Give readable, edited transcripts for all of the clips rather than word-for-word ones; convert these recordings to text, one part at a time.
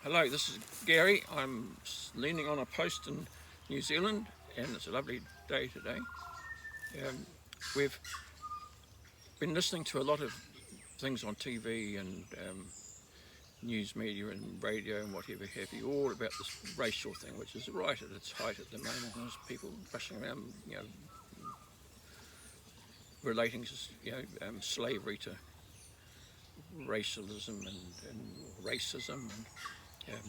Hello, this is Gary. I'm leaning on a post in New Zealand, and it's a lovely day today. We've been listening to a lot of things on TV and news media and radio and whatever have you, all about this racial thing, which is right at its height at the moment. There's people rushing around, relating, slavery to racialism and racism and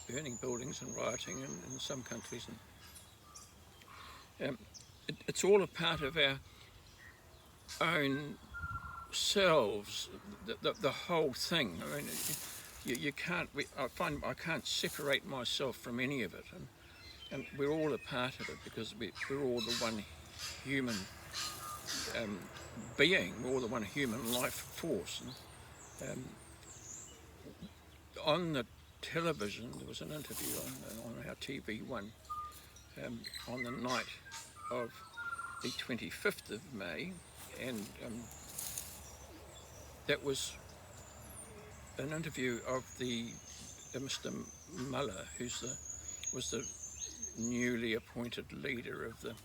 burning buildings and rioting in some countries. And it's all a part of our own selves, the whole thing. I mean, you can't. I find I can't separate myself from any of it, and we're all a part of it because we're all the one human being. We're all the one human life force. And, on the television, there was an interview on our TV1 on the night of the 25th of May, and that was an interview of Mr. Muller, was the newly appointed leader of the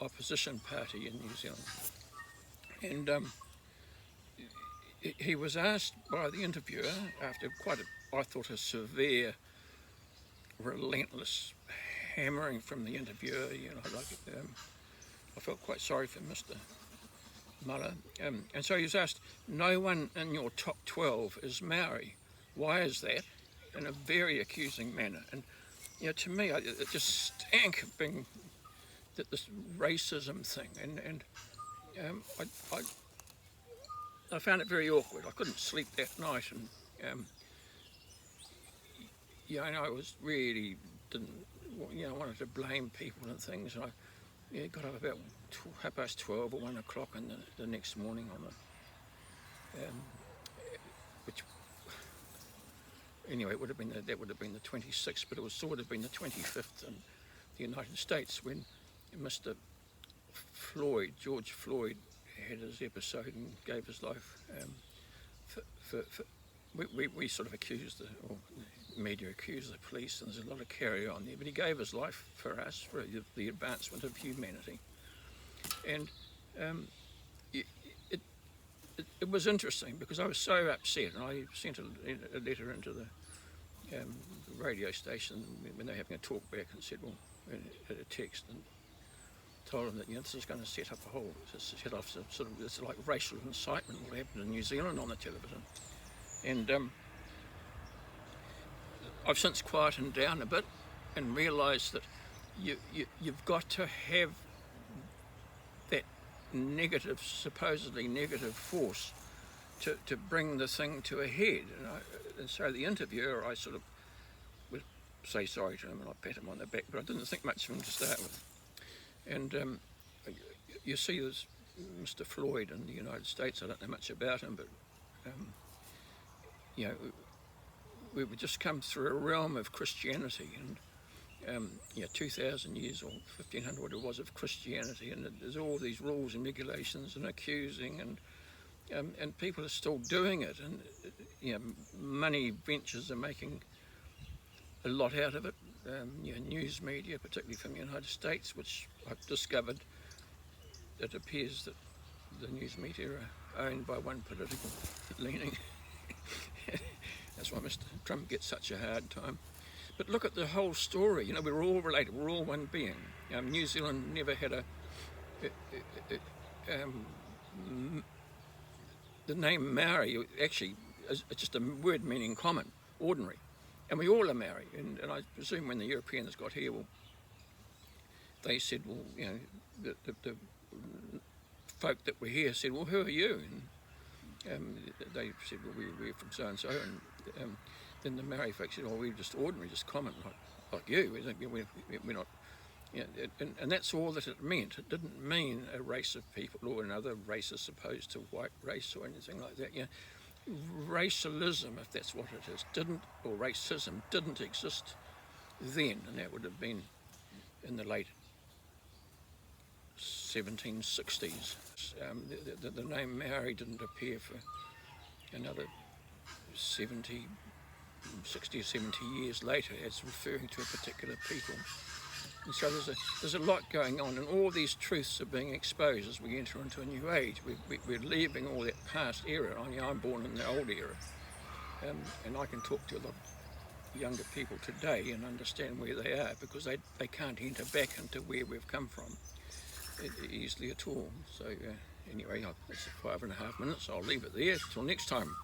opposition party in New Zealand. And he was asked by the interviewer, after I thought, a severe, relentless hammering from the interviewer, I felt quite sorry for Mr. Muller. And so he was asked, no one in your top 12 is Maori. Why is that? In a very accusing manner. And, to me, it just stank of being this racism thing. And I found it very awkward. I couldn't sleep that night. And, I was really wanted to blame people and things. And I got up about 12:30 or 1 o'clock in the next morning on which anyway, that would have been the 26th, but it was sort of been the 25th in the United States when Mr. Floyd, George Floyd, had his episode and gave his life. We sort of accused the media accused the police, and there's a lot of carry on there, but he gave his life for us, for the advancement of humanity. And it was interesting because I was so upset, and I sent a letter into the radio station when they were having a talk back and said, had a text and told them that this is going to set off sort of this like racial incitement will happen in New Zealand on the television. And I've since quietened down a bit and realised that you've got to have that supposedly negative force to bring the thing to a head. And so the interviewer, I sort of would say sorry to him and I'd pat him on the back, but I didn't think much of him to start with. And you see there's Mr. Floyd in the United States. I don't know much about him, but we've just come through a realm of Christianity, and 2,000 years or 1,500 what it was of Christianity, and there's all these rules and regulations and accusing, and people are still doing it, and money ventures are making a lot out of it. News media, particularly from the United States, which I've discovered, it appears that the news media are owned by one political leaning. That's why Mr. Trump gets such a hard time. But look at the whole story. We're all related. We're all one being. New Zealand never had the name Maori actually is just a word meaning common, ordinary. And we all are Maori. And I presume when the Europeans got here, they said, the folk that were here said, well, who are you? And they said, well, we're from so-and-so. And then the Maori folks said, oh, we're just ordinary, just common, like you. We're not... And that's all that it meant. It didn't mean a race of people or another race as opposed to white race or anything like that. Racialism, if that's what it is, or racism didn't exist then, and that would have been in the late 1760s. The name Maori didn't appear for another 70 60 or 70 years later as referring to a particular people. And so there's a lot going on, and all these truths are being exposed as we enter into a new age. We're leaving all that past era. I'm born in the old era, and I can talk to a lot of younger people today and understand where they are, because they can't enter back into where we've come from easily at all. So anyway, it's 5.5 minutes. I'll leave it there. Till next time.